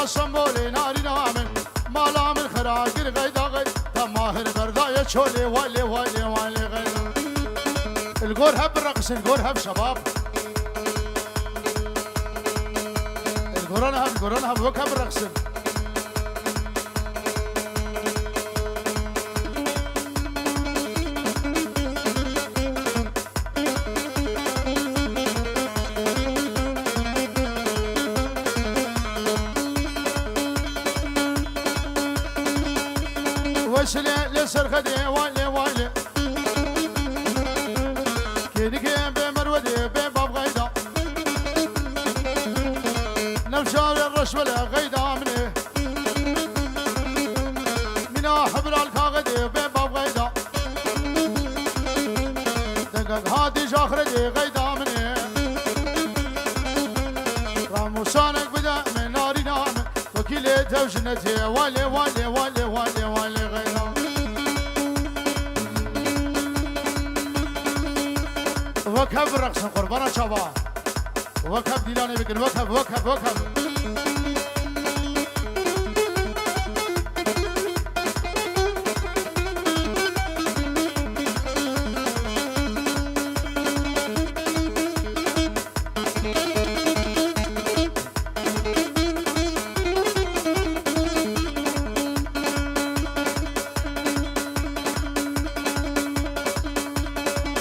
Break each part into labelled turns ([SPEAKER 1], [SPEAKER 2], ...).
[SPEAKER 1] صنبولي ناري نامن مالا من خراقر غيدا غيد تماهر برداية شولي والي والي والي غيدا القور هب الرقص القور هب شباب القرون هب وكب الرقص وسلي لسر خدي والي والي كينكي بمرودي بباب غيدا نفشار الرش ولا غيدا مني منا حبر الكاغدي بباب غيدا دقق هادي جاخردي غيدا مني راموسانك بدا من ناري نام وكيلي توجنتي والي والي والي والي والي غيدا وكب الرقص قربانا شباب وكب ديلاني بكن وكب وكب وكب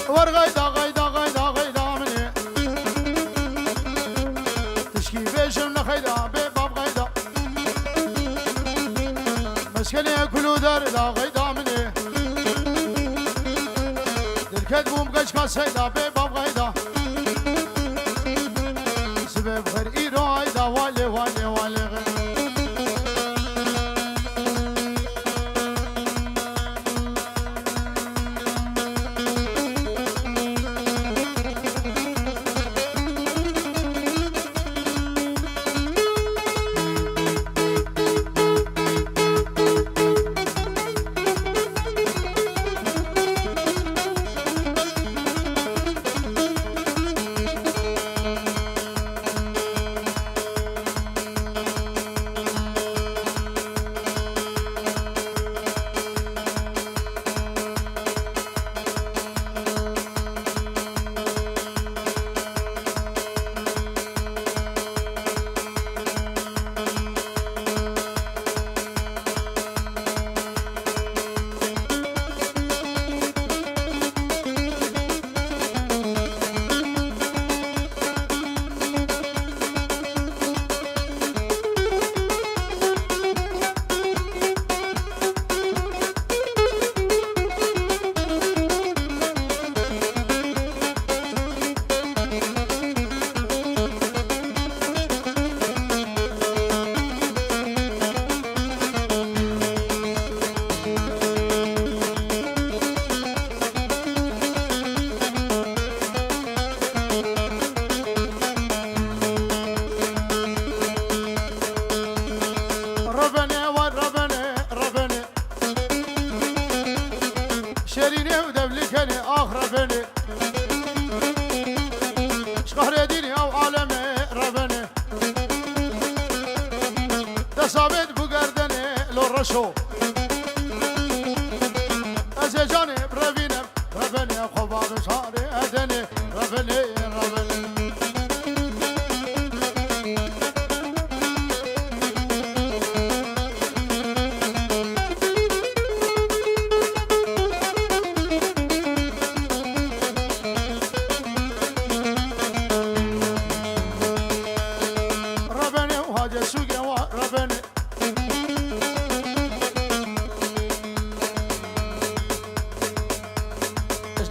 [SPEAKER 1] ورغيدا غيدا غيدا غيدا مني تشكي بيشم لخيدا بباب غيدا مسكني كلو دار لا غيدا مني الكذب مقشكا سيدا بباب غيدا سبب خير ايرو غيدا والي والي والي غيدا شريني ودبلكني آخر بني شقهر ديني أو عالمي ربني دسابت بقردني للرشو أزجاني بربيني ربني خبار شاري أدني ربني ربني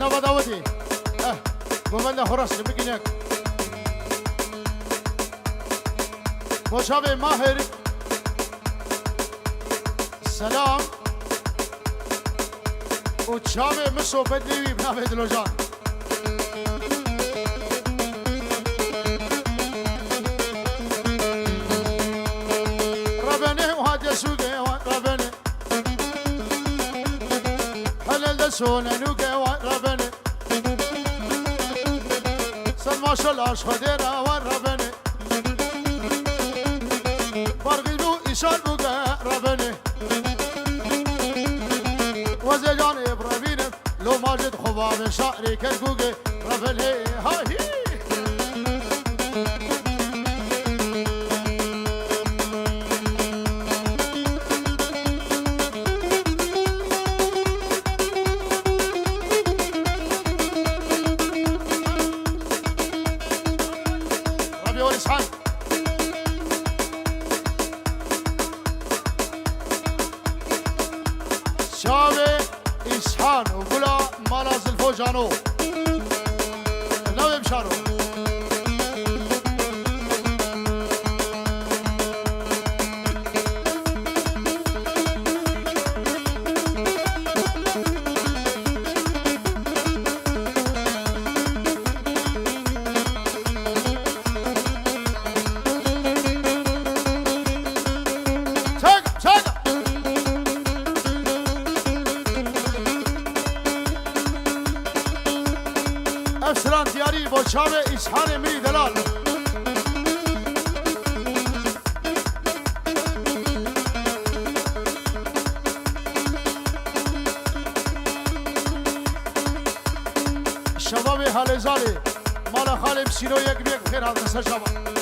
[SPEAKER 1] نوبة داودي قومنا خرس لبقينك وشابي ماهر سلام وشابي مسو بدليوي بنابه دلوجان ربني وهادي سوقي ربني حلل دسونا نوقي ربني سلمى شلاش خديرة وربني برقي ویسال بگه ربنه وزه جان ابراهیم لو ماجد خواب شعری کر بگه ربنه هایی شاوه إسحان وقولا مالاز الفوجانو لو يمشارو افسران دیاری با شاوه إسحان مری دلال شباب حال زالی مالا خالم سینو یک بیگ بخیر حال نسر شباب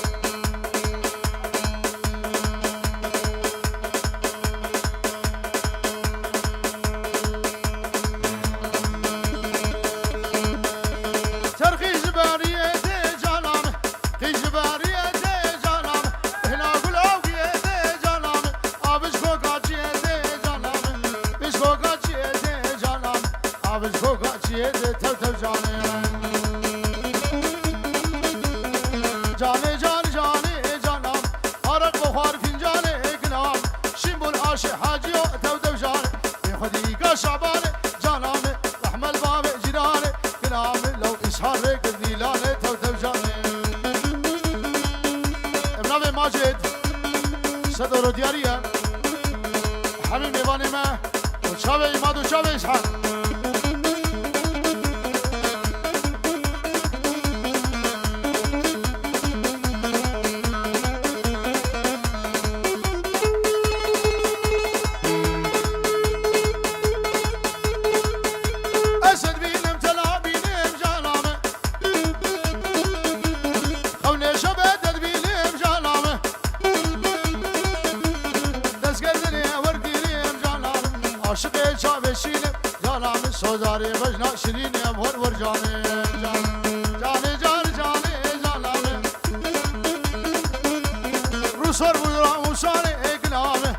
[SPEAKER 1] جانه جان جانه جانم عرق بخار فنجان اکنام شیمبول عاش حاجی و تو جانه بی خودی که شعبانه جانم رحم الباب جیرانه کنام لو إسحان قدیلانه تو جانه ابناب ماجد صدر دیاریه همین میوانی ما و چاوه ایماد و چاوه إسحان عاشق شاب شینه جانم سوزاری بجنا شیرینه ور ور جانه جانه جان جانه جانم روسر بودرا موسانه اکنامه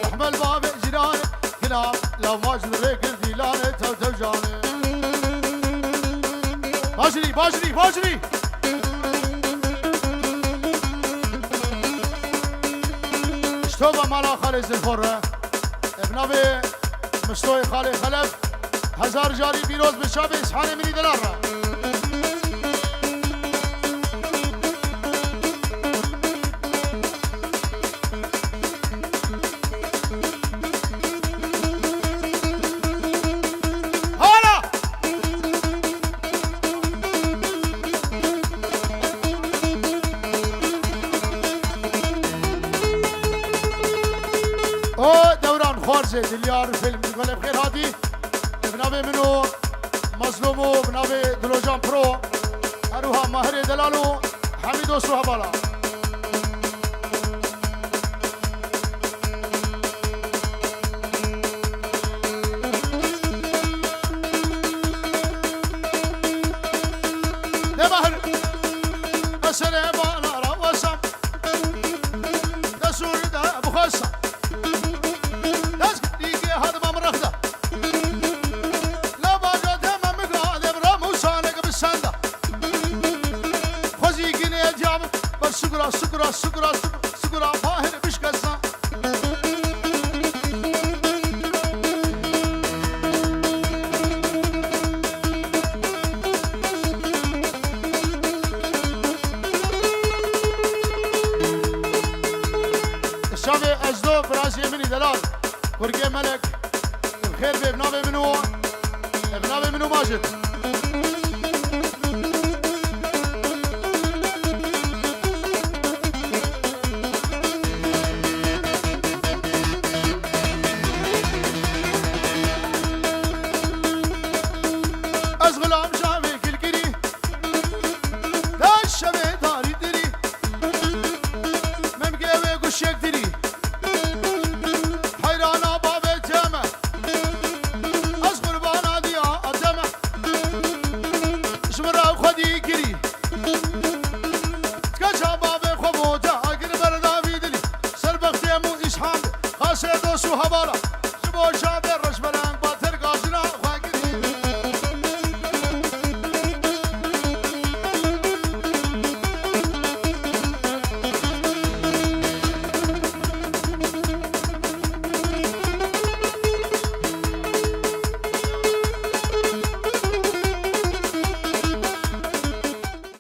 [SPEAKER 1] احمل باب جیرانه کنام لو ماجد ریکر دیلانه تو جانه باجری باجری باجری اشتوبة مالا خالي زلفورة ابنابي مستوي خالي خلف هزار جاري بيروز بشابي إسحان مني دلارة هلا او دوران خوارزه دلیار فیلم میکنه بخیر هاتی ابنابه منو مظلومو ابنابه دلوجان پرو اروها ماهر دلالو حمید و سوها بالا نه ماهر اسره بالا را وسم دسور ده بخصم سكرا سكرا سكرا سكرا ماهر بشكسنا الشافي أجدو براسي مني دلال ورقي ملك بخير بابنابي منو ماجد